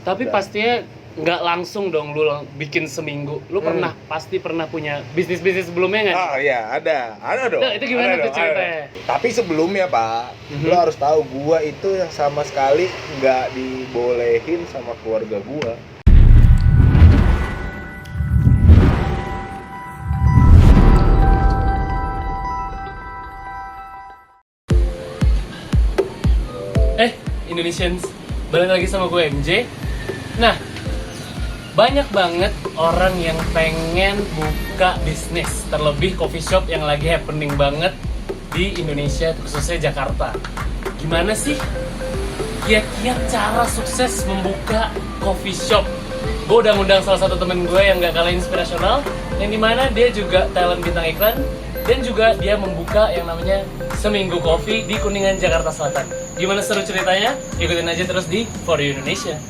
Tapi pastinya nggak langsung dong lu bikin seminggu. Lu pasti pernah punya bisnis sebelumnya nggak? Oh iya, ada dong. Itu gimana tuh ceritanya? Tapi sebelumnya Pak, lu harus tahu gua itu yang sama sekali nggak dibolehin sama keluarga gua. Indonesians, balik lagi sama gue MJ. Nah, banyak banget orang yang pengen buka bisnis, terlebih coffee shop yang lagi happening banget di Indonesia, khususnya Jakarta. Gimana sih kiat-kiat cara sukses membuka coffee shop? Gue udah ngundang salah satu temen gue yang gak kalah inspirasional, yang dimana dia juga talent bintang iklan, dan juga dia membuka yang namanya Seminggu Coffee di Kuningan, Jakarta Selatan. Gimana seru ceritanya? Ikutin aja terus di For You Indonesia.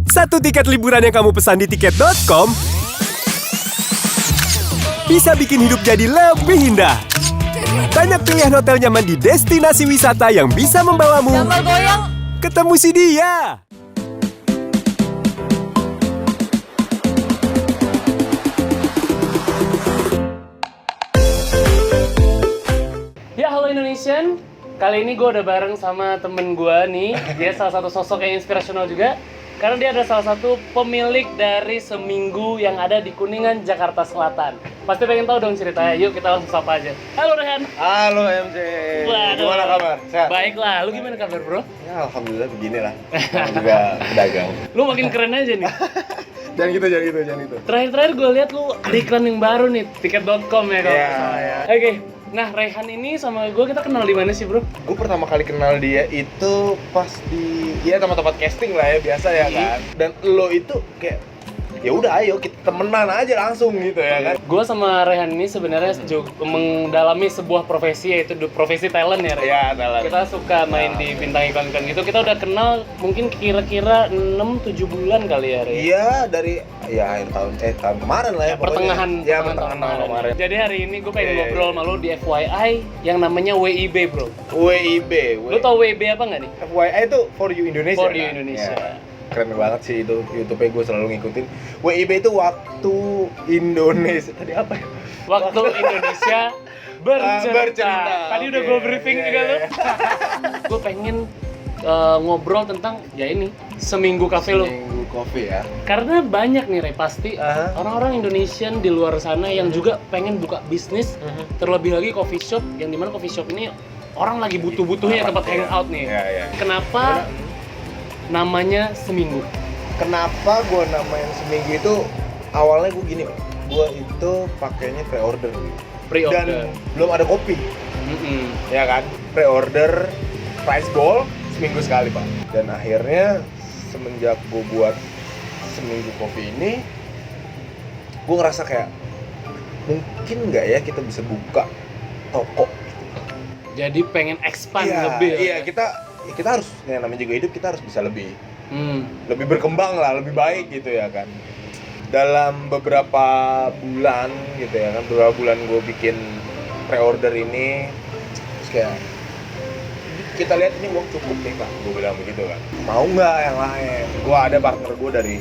Satu tiket liburan yang kamu pesan di tiket.com bisa bikin hidup jadi lebih indah. Banyak pilihan hotel nyaman di destinasi wisata yang bisa membawamu ketemu si dia. Ya, halo Indonesian. Kali ini gue udah bareng sama temen gue nih. Dia salah satu sosok yang inspirasional juga, karena dia adalah salah satu pemilik dari Seminggu yang ada di Kuningan, Jakarta Selatan. Pasti pengen tahu dong ceritanya. Yuk kita langsung sapa aja. Halo Rehan. Halo MJ. Waduh. Gimana kabar? Sehat? Baiklah, lu gimana kabar bro? Ya alhamdulillah beginilah. Aku juga pedagang. Lu makin keren aja nih. Jangan gitu. Terakhir gue lihat lu ada iklan yang baru nih, tiket.com ya kalau nggak salah ya. Oke. Nah, Rehan ini sama gue kita kenal di mana sih, Bro? Gue pertama kali kenal dia itu pas di tempat-tempat casting lah ya, biasa ya kan. Dan lo itu kayak ya udah ayo kita temenan aja langsung gitu ya kan. Gue sama Rehan ini sebenarnya mendalami sebuah profesi, yaitu profesi talent ya, Rehan. Iya, talent. Kita suka main di bintang iklan gitu. Kita udah kenal mungkin kira-kira 6-7 bulan kali ya, Rehan. Iya, dari akhir tahun kemarin lah ya, pertengahan tahun kemarin. Jadi hari ini gue pengen ngobrol sama lu di FYI yang namanya WIB, Bro. WIB. Lu tau WIB apa nggak nih? FYI itu For You Indonesia. For You kan? Indonesia. Ya. Keren banget sih itu, YouTube-nya gue selalu ngikutin. WIB itu waktu Indonesia. Tadi apa ya? Waktu Indonesia bercerita. Tadi udah gue briefing juga lu. Gue pengen ngobrol tentang ya ini Seminggu Cafe lu. Seminggu Coffee ya. Karena banyak nih Re, pasti orang-orang Indonesian di luar sana yang juga pengen buka bisnis, terlebih lagi coffee shop, yang dimana coffee shop ini orang lagi butuh-butuhnya tempat hangout nih. Iya. Kenapa namanya Seminggu? Kenapa gue namain Seminggu itu? Awalnya gue gini, Pak. Gue itu pakainya pre-order. Dan belum ada kopi. Ya kan? Pre-order price ball seminggu sekali, Pak. Dan akhirnya semenjak gue buat Seminggu Coffee ini, gue ngerasa kayak mungkin nggak ya kita bisa buka toko. Jadi pengen expand lebih. Iya, kita harus, yang namanya juga hidup, kita harus bisa lebih berkembang lah, lebih baik gitu ya kan. Dalam beberapa bulan gitu ya kan, beberapa bulan gue bikin pre-order ini, terus kayak kita lihat ini uang cukup nih Pak, gue bilang begitu kan. Mau nggak yang lain? Gue ada partner gue dari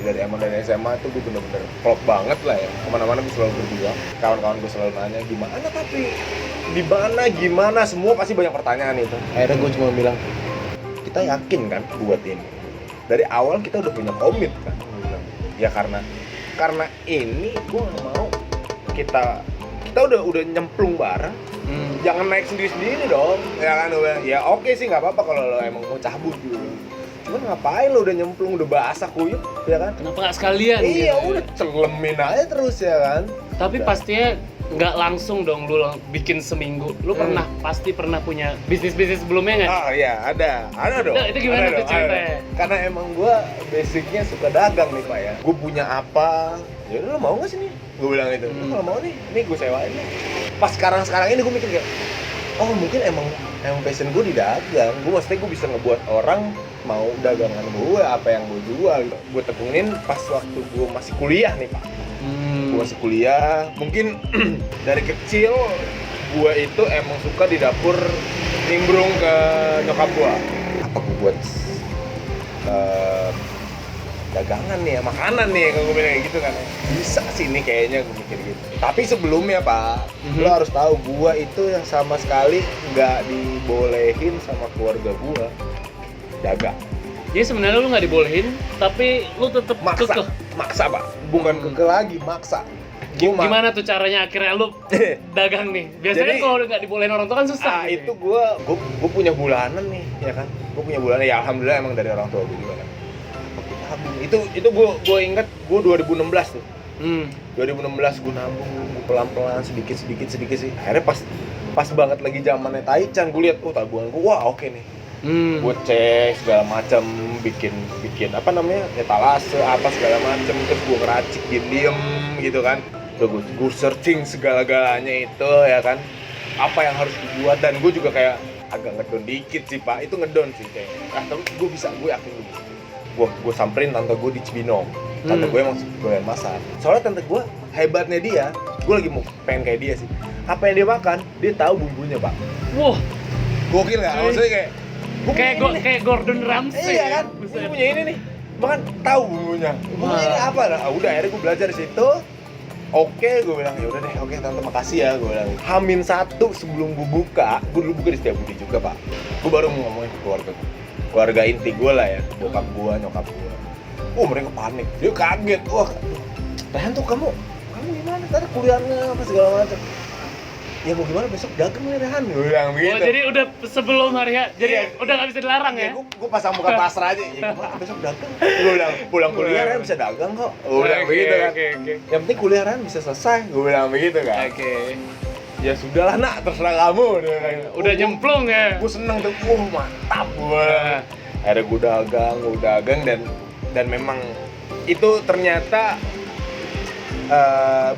SMA itu gue bener-bener klop banget lah ya. Kemana-mana gue selalu berdua, kawan-kawan gue selalu nanya gimana, tapi di mana, gimana, semua pasti banyak pertanyaan itu. Akhirnya gue cuma bilang, kita yakin kan buat ini. Dari awal kita udah punya komit kan. Ya karena ini gue nggak mau kita udah nyemplung bareng. Jangan naik sendiri dong. Ya kan, ya oke sih nggak apa-apa kalau lo emang mau cabut dulu. Cuman ngapain lo udah nyemplung, udah basah kuyup, ya kan? Kenapa nggak sekalian? Iya, udah celemin aja terus ya kan. Tapi pastinya nggak langsung dong lu bikin seminggu. Lu pasti pernah punya bisnis sebelumnya nggak? Oh iya, ada dong. Nah, itu gimana tuh ceritanya? Karena emang gue basicnya suka dagang nih Pak ya. Gue punya apa, ya udah lo mau nggak sih nih? Gue bilang itu. Kalau mau nih gue sewain nih. Pas sekarang ini gue mikir kayak, oh mungkin emang passion gue di dagang. Gue maksudnya gue bisa ngebuat orang mau dagangan gue, apa yang gue jual. Gue tekunin pas waktu gue masih kuliah nih Pak. Gue masih kuliah, mungkin dari kecil gue itu emang suka di dapur nimbrung ke nyokap gue. Apa gue buat dagangan nih ya, makanan nih kalau gue bilang kayak gitu kan. Bisa sih nih kayaknya, gue mikir gitu. Tapi sebelumnya Pak, lo harus tahu gue itu yang sama sekali nggak dibolehin sama keluarga gue dagang. Jadi sebenarnya lu nggak dibolehin, tapi lu tetap kekeh. Maksa Pak, bukan kekeh lagi, maksa. Gimana tuh caranya akhirnya lu dagang nih? Biasanya Jadi, kalau nggak dibolehin orang tua kan susah. Itu gue punya bulanan nih, ya kan? Gue punya bulanan, ya alhamdulillah emang dari orang tua gue juga kan. Itu gue inget, gue 2016 tuh. 2016 gue nabung pelan-pelan sedikit sih. Akhirnya pas banget lagi zamannya Taichan, gue lihat tabungan gue, wah oke nih. Gue cek segala macam, bikin apa namanya, etalase apa segala macam, terus gue ngeracik diem gitu kan. Gue searching segala-galanya itu ya kan, apa yang harus dibuat, dan gue juga kayak agak ngedon dikit sih Pak, itu ngedon sih kayak. Tapi gue bisa, gue yakin gue bisa. Gue samperin tante gue di Cibinong. Tante gue emang doyan masak. Soalnya tante gue hebatnya dia, gue lagi mau pengen kayak dia sih. Apa yang dia makan, dia tahu bumbunya Pak. Wah, Gokil nggak? Maksudnya kayak Gordon Ramsay. Iya kan? Gue punya ini nih. Bahkan tahu bumbunya. Bumbunya ini apa lah? Udah akhirnya gue belajar di situ. Oke, gue bilang ya udah deh, oke tante makasih ya, gue bilang. H-1 sebelum gue buka, gue dulu buka di Setiabudi juga Pak. Gue baru ngomongin ke keluarga inti gue lah ya, bokap gue, nyokap gue. Mereka panik, dia kaget. Wah, Rehan tuh kamu gimana? Tadi kuliahnya apa segala macam. Ya mau gimana, besok dagang nih Rehan, gue bilang begitu. Jadi udah sebelum hari ya, jadi udah nggak bisa dilarang ya? Gue pasang muka pasrah aja, ya gimana besok dagang? Gue bilang, pulang kuliah Rehan bisa dagang kok. Gue bilang begitu kan. Yang penting kuliah Rehan bisa selesai, gue bilang begitu kan. Ya sudahlah nak, terserah kamu. Udah nyemplung ya. Gue seneng tuh, mantap gue. Akhirnya gue dagang dan memang itu ternyata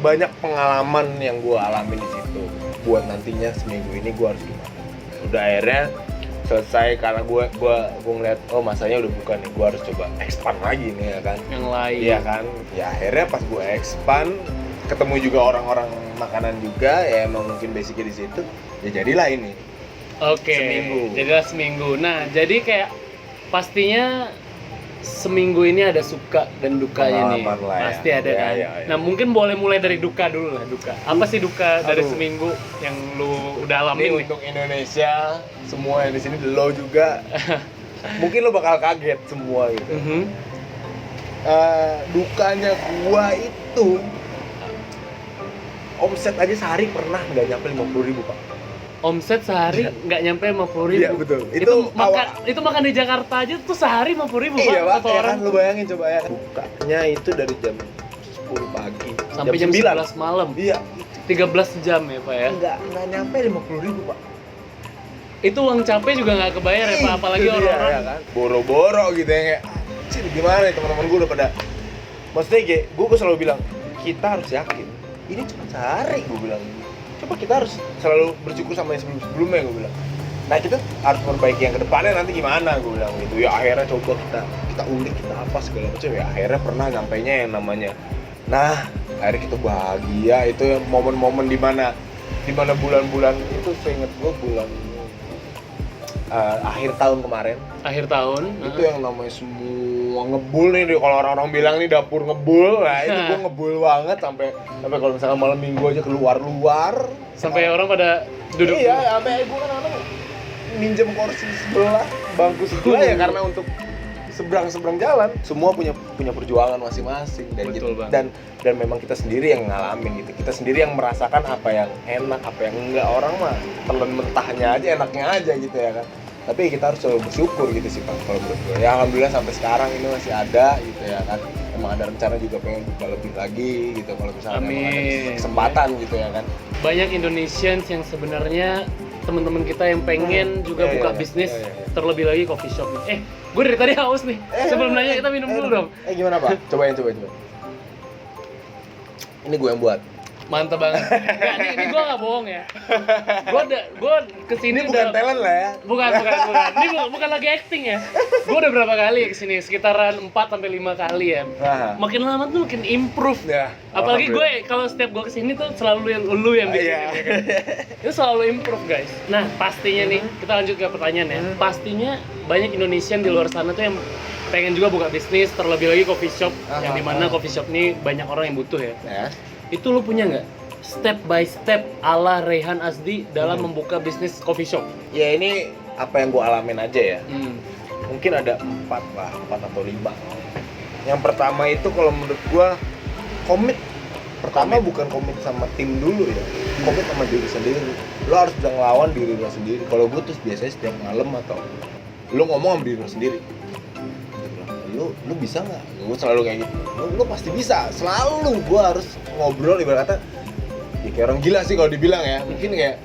banyak pengalaman yang gue alami di situ. Buat nantinya seminggu ini gue harus gimana. Udah akhirnya selesai karena gue ngeliat masanya udah buka nih, gue harus coba expand lagi nih ya kan. Yang lain. Iya kan. Ya akhirnya pas gue expand, ketemu juga orang-orang makanan juga, ya emang mungkin basicnya di situ, ya jadilah ini. Jadilah seminggu. Nah, jadi kayak pastinya seminggu ini ada suka dan dukanya nih. Pasti ada kan. Ya. Nah, mungkin boleh mulai dari duka dulu lah, duka. Apa sih duka dari seminggu yang lu udah alamin nih? Untuk Indonesia, semua yang di sini, lo juga mungkin lo bakal kaget semua gitu. Dukanya gua itu omset aja sehari pernah nggak nyampe 50.000 Pak. Omset sehari nggak nyampe 50.000. Iya betul. Itu makan di Jakarta aja tuh sehari 50.000 Pak. Iya Pak, satu ya orang. Kan, lu bayangin coba ya. Bukanya itu dari jam 10 pagi sampai jam 11 malam. Iya. 13 jam ya Pak ya. Nggak nyampe 50.000 Pak. Itu uang capek juga nggak kebayar ya Pak, apalagi orang-orang ya kan? Boro-boro gitu ya kayak. Gimana nih teman-teman gue udah pada. Maksudnya kayak gue selalu bilang kita harus yakin. Ini cuma sehari, gue bilang. Coba kita harus selalu bersyukur sama yang sebelum-sebelumnya, gue bilang. Nah kita harus memperbaiki yang kedepannya nanti gimana, gue bilang gitu. Ya akhirnya coba kita ulik, kita apa segala macam. Ya akhirnya pernah nyampainya yang namanya. Nah akhirnya kita bahagia, itu momen-momen dimana bulan-bulan itu seinget gue bulan akhir tahun kemarin. Akhir tahun. Itu yang namanya semua ngebul nih, kalau orang-orang bilang nih dapur ngebul. Nah itu gue ngebul banget sampai kalau misalkan malam minggu aja keluar sampai orang pada duduk. Iya, sampai gue kan minjem kursi sebelah, bangku sebelah ya karena untuk seberang jalan. Semua punya perjuangan masing-masing dan betul, gitu. Dan memang kita sendiri yang ngalamin gitu. Kita sendiri yang merasakan apa yang enak, apa yang enggak. Orang mah telan mentahnya aja, enaknya aja gitu ya kan. Tapi kita harus selalu bersyukur gitu sih Pak, kalau menurut gue. Ya alhamdulillah sampai sekarang ini masih ada gitu ya kan. Emang ada rencana juga pengen buka lebih lagi gitu kalau misalnya ada kesempatan gitu ya kan. Banyak Indonesians yang sebenarnya teman-teman kita yang pengen juga buka bisnis, terlebih lagi coffee shop. Gue dari tadi haus nih. Sebelum nanya kita minum dulu dong. Gimana Pak? Cobain. Ini gue yang buat. Mantap banget. Enggak, ini gue gak bohong ya. Gue kesini ini bukan talent lah ya. Bukan. Ini bukan lagi acting ya. Gue udah berapa kali kesini, sekitaran 4-5 kali ya. Makin lama tuh makin improve. Ya, apalagi gue kalau setiap gue kesini tuh selalu lu yang bikin. Itu selalu improve guys. Nah pastinya nih, kita lanjut ke pertanyaan ya. Pastinya banyak Indonesian di luar sana tuh yang pengen juga buka bisnis, terlebih lagi coffee shop, yang dimana ah. coffee shop ini banyak orang yang butuh ya. Ya. Itu lu punya nggak step by step ala Rehan Asdi dalam membuka bisnis coffee shop? Ya ini apa yang gue alamin aja ya. Mungkin ada 4 atau 5. Yang pertama itu kalau menurut gue komit. Pertama bukan komit sama tim dulu ya, komit sama diri sendiri. Lo harus bisa ngelawan diri lo sendiri. Kalau gue tuh biasanya setiap malam atau lo ngomong sama diri lo sendiri, lo bisa nggak? Gue selalu kayak gitu. Lo pasti bisa. Selalu gue harus ngobrol ibarat kata ya kayak orang gila sih kalau dibilang ya. Mungkin kayak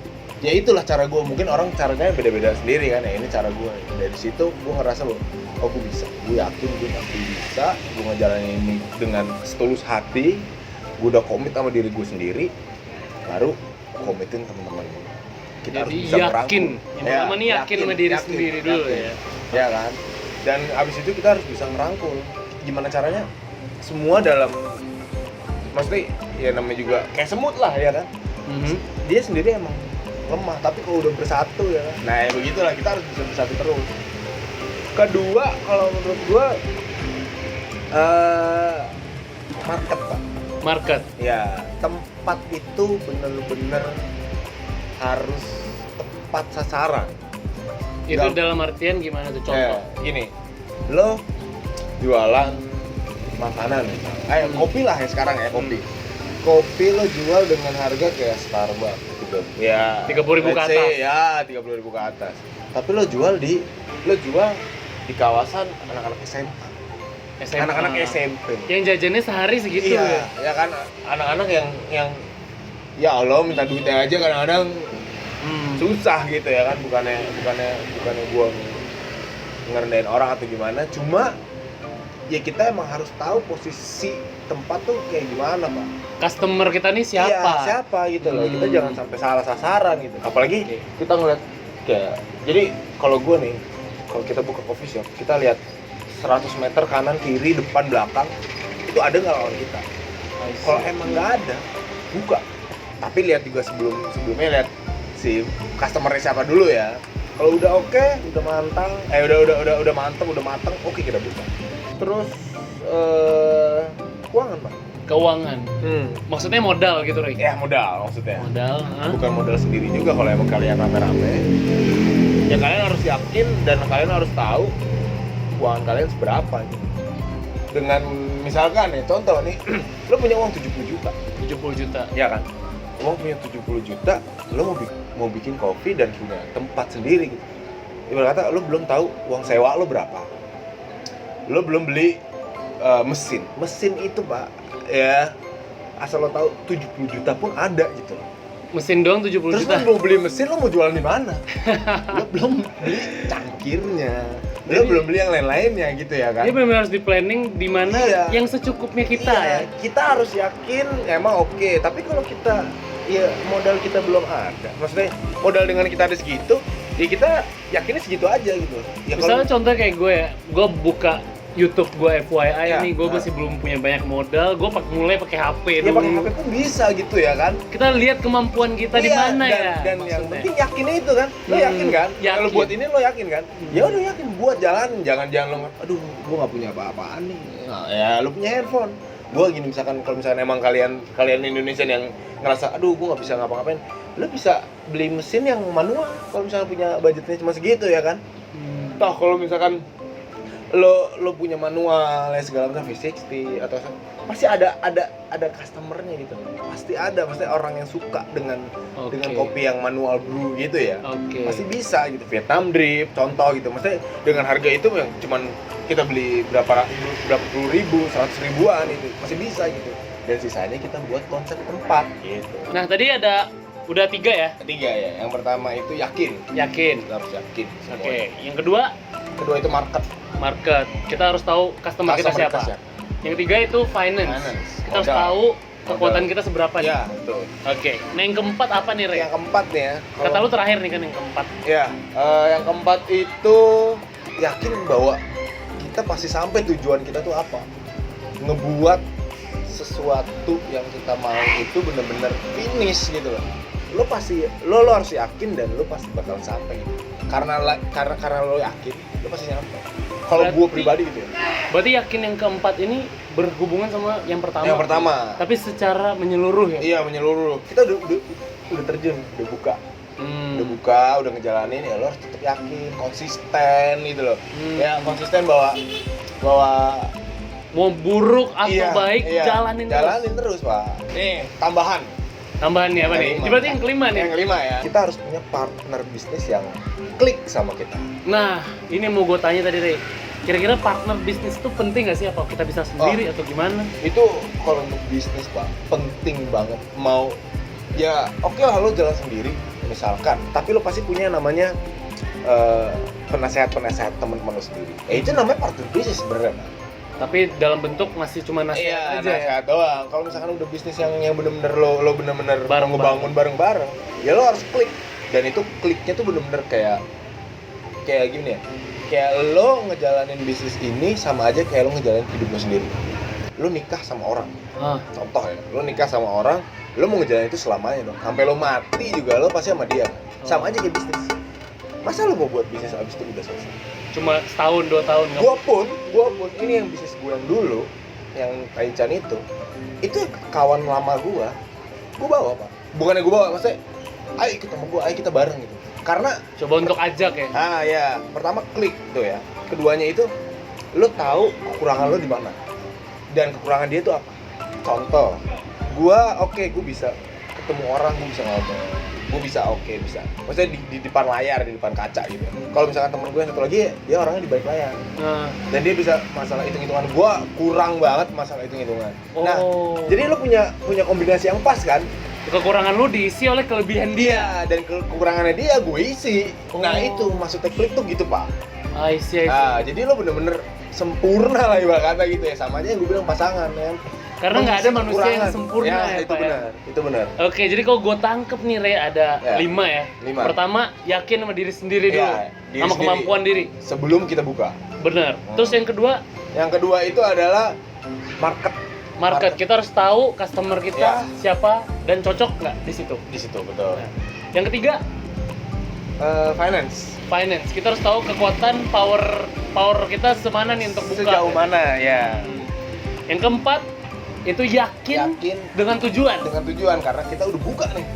ya itulah cara gue. Mungkin orang caranya beda-beda sendiri kan ya. Ini cara gue. Dari situ gue ngerasa bahwa oh gue bisa. Gue yakin gue pasti bisa. Gue ngejalanin ini dengan setulus hati. Gue udah komit sama diri gue sendiri. Baru komitin teman-teman gue. Kita jadi harus bisa yakin. Yang pertama nih yakin sama diri sendiri dulu ya. Ya kan. Dan abis itu kita harus bisa ngerangkul. Gimana caranya? Semua dalam, maksudnya ya namanya juga kayak semut lah ya kan. Dia sendiri emang lemah, tapi kalau udah bersatu ya kan. Nah ya begitulah, kita harus bisa bersatu terus. Kedua kalau menurut gua market pak. Market. Ya tempat itu bener-bener harus tepat sasaran. Itu dalam artian gimana tuh contoh? Gini, lo jualan makanan misalnya, kopi lah ya sekarang ya, kopi lo jual dengan harga kayak Starbucks gitu ya, 30.000 ke atas ya, 30.000 ke atas, tapi lo jual di kawasan anak-anak SMA. Anak-anak SMP yang jajannya sehari segitu. Iya, ya kan, anak-anak yang ya Allah minta duitnya aja kadang-kadang susah gitu ya kan, bukannya gua ngerendahin orang atau gimana, cuma ya kita emang harus tahu posisi tempat tuh kayak gimana pak. Customer kita nih siapa? Iya, siapa gitu loh. Kita jangan sampai salah sasaran gitu. Apalagi kita ngeliat kayak, jadi kalau gua nih, kalau kita buka coffee shop, kita lihat 100 meter kanan kiri depan belakang itu ada nggak lawan kita. Kalau emang nggak ada, buka. Tapi lihat juga sebelumnya lihat si customer-nya siapa dulu ya. Kalau udah oke, udah mantang, udah matang, oke kita buka. Terus keuangan pak. Keuangan. Maksudnya modal gitu Rick? Ya modal maksudnya. Modal. Bukan modal sendiri juga kalau emang kalian rame-rame. Ya kalian harus yakin dan kalian harus tahu keuangan kalian seberapa gitu. Dengan misalkan ya contoh nih, lo punya uang 70 juta. 70 juta. Ya kan? Lo punya 70 juta, lo mau bikin kopi dan punya tempat sendiri gitu. Ibarat kata lo belum tahu uang sewa lo berapa. Lo belum beli mesin itu pak, ya asal lo tahu 70 juta pun ada gitu loh. Mesin doang 70 Terus juta. lo mau beli mesin, lo mau jualan di mana? Lo belum beli cangkirnya, lo belum beli yang lain-lainnya gitu ya kan? Ini benar harus di planning di mana yang secukupnya kita ya. Kita harus yakin emang oke, tapi kalau kita ya modal kita belum ada, maksudnya modal dengan kita ada segitu, ya kita yakinnya segitu aja gitu. Ya misalnya contoh kayak gue buka YouTube gue FYI nih, gue nah. masih belum punya banyak modal, gue mulai pakai HP ya dulu. pakai HP pun bisa gitu ya kan? Kita lihat kemampuan kita di mana ya. Dan yang penting yakinnya itu kan, lo yakin kan? Kalau buat ini lo yakin kan? Ya udah yakin, buat jalan, jangan lo, aduh, gue nggak punya apa-apaan nih. Nah, ya lo punya handphone. Gue gini misalkan, kalau misalkan emang kalian Indonesia yang ngerasa, aduh, gue nggak bisa ngapa-ngapain, lo bisa beli mesin yang manual. Kalau misalkan punya budgetnya cuma segitu ya kan? Toh kalau misalkan lo punya manual ya segala macam V60 atau pasti ada customernya gitu, pasti ada orang yang suka dengan kopi yang manual brew gitu ya, pasti bisa gitu. Vietnam drip contoh gitu, maksudnya dengan harga itu yang cuman kita beli berapa puluh ribu, 100 ribuan itu masih bisa gitu, dan sisanya kita buat konsep tempat gitu. Nah tadi udah 3 ya? 3 ya, yang pertama itu yakin, kita harus yakin. Yang kedua itu market, kita harus tahu customer kita siapa. Yang ketiga itu finance. Kita harus tahu kekuatan kita seberapa nih. Ya, betul. Nah yang keempat apa nih, Rey? Yang keempat nih ya. Kata lu terakhir nih kan yang keempat. Ya, yang keempat itu yakin bahwa kita pasti sampai tujuan kita tuh apa. Ngebuat sesuatu yang kita mau itu benar-benar finish gitu loh. Lo harus yakin dan lo pasti bakal sampai gitu. Karena lo yakin, lo pasti nyampe. Kalau gue Berarti- pribadi gitu ya. Berarti yakin yang keempat ini berhubungan sama yang pertama. Yang pertama. Tapi secara menyeluruh ya. Iya, menyeluruh. Kita udah terjun, udah buka. Udah buka, udah ngejalanin, ya lo harus tetap yakin, konsisten gitu loh. Ya konsisten bahwa Mau buruk atau baik, jalanin terus Pak. Nih tambahan Tambahannya apa nih? Berarti yang kelima nih. Yang kelima ya. Kita harus punya partner bisnis yang klik sama kita. Nah, ini mau gue tanya tadi, Rey. Kira-kira partner bisnis itu penting nggak sih? Apa kita bisa sendiri atau gimana? Itu kalau untuk bisnis Pak, penting banget. Mau ya oke lah lo jalan sendiri misalkan, tapi lo pasti punya yang namanya penasehat teman-teman lo sendiri. Itu namanya partner bisnis sebenarnya. Tapi dalam bentuk masih cuma nasihat aja ya. Nasihat doang. Kalau misalkan udah bisnis yang bener-bener lo bener-bener Bareng-bareng. ngebangun bareng-bareng, ya lo harus klik. Dan itu kliknya tuh bener-bener kayak gini ya. Kayak lo ngejalanin bisnis ini sama aja kayak lo ngejalanin hidup lo sendiri. Lo nikah sama orang. Contoh ya, lo nikah sama orang, lo mau ngejalanin itu selamanya dong. Sampai lo mati juga lo pasti sama dia. Sama aja kayak bisnis. Masa lo mau buat bisnis abis itu udah selesai? Cuma setahun, 2 tahun. Gua pun ini yang bisnis gue yang dulu, yang Taichan itu kawan lama gua bawa Pak. Bukannya gua bawa, maksudnya ayo ikut sama gua, ayo kita bareng gitu. Karena Coba untuk ajak ya. ya, pertama klik tuh ya. Keduanya itu lo tahu kekurangan lo di mana. Dan kekurangan dia itu apa? Contoh, gua gua bisa ketemu orang, gua bisa ngomong. Gue bisa maksudnya di depan layar, di depan kaca gitu. Kalau misalkan temen gue yang satu lagi, dia orangnya di balik layar. Dan dia bisa masalah hitung-hitungan. Gue kurang banget masalah hitung-hitungan. Nah, jadi lo punya kombinasi yang pas kan? Kekurangan lu diisi oleh kelebihan dia. Dan kekurangannya dia gue isi. Nah itu maksudnya klik tuh gitu Pak. I see. Nah, jadi lo bener-bener sempurna lah ibarat kata gitu ya. Sama aja yang gue bilang pasangan ya. Karena nggak ada manusia yang sempurna ya, itu Pak, benar, itu benar. Oke, jadi kalau gue tangkep nih, Rey, ada 5 ya. 5. Pertama, yakin sama diri sendiri dulu. Diri Sama sendiri. kemampuan diri. Sebelum kita buka. Bener. Terus yang kedua? Yang kedua itu adalah Market. Kita harus tahu customer kita siapa dan cocok nggak di situ. Di situ, betul. Nah, yang ketiga? Finance. Kita harus tahu kekuatan power kita semana nih untuk buka. Sejauh mana, ya. Yang keempat, itu yakin dengan tujuan Karena kita udah buka nih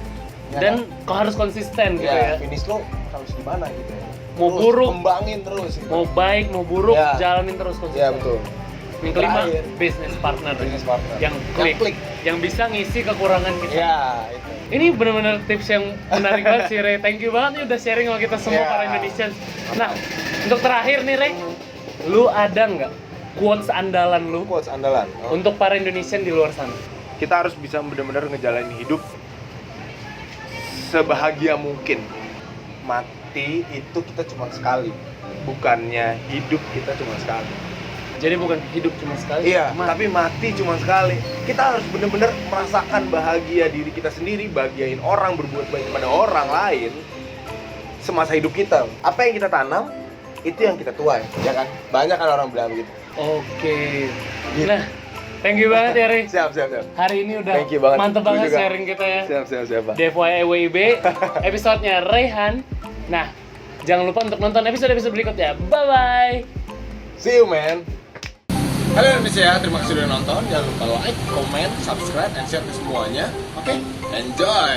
ya, dan kau harus konsisten gitu ya. Finish lo harus di mana gitu ya. Mau buruk, kembangin terus gitu. mau baik mau buruk, jalanin terus konsisten. Ya betul. Yang kelima, business partner yang klik, yang bisa ngisi kekurangan kita. Ya itu. Ini benar-benar tips yang menarik banget sih, Rey. Thank you banget nih udah sharing sama kita semua para Indonesians. Nah, untuk terakhir nih, Rey, lu ada nggak quotes andalan lu untuk para Indonesian di luar sana? Kita harus bisa benar-benar ngejalanin hidup sebahagia mungkin. Mati itu kita cuma sekali, bukannya hidup kita cuma sekali. Jadi bukan hidup cuma sekali. Iya, tapi mati cuma sekali. Kita harus benar-benar merasakan bahagia diri kita sendiri, bahagiain orang, berbuat baik pada orang lain semasa hidup kita. Apa yang kita tanam, itu yang kita tuai, ya kan? Banyak kan orang bilang begitu. Oke. Nah, thank you banget ya, Rey. Siap. Hari ini udah Thank you banget. mantep banget Juga. sharing kita ya. Siap, Pak. DFYI WIB, episode-nya Reyhan. Nah, jangan lupa untuk nonton episode-episode berikutnya. Bye-bye. See you, man. Halo Indonesia, terima kasih sudah nonton. Jangan lupa like, comment, subscribe, and share ke semuanya. Oke? Enjoy!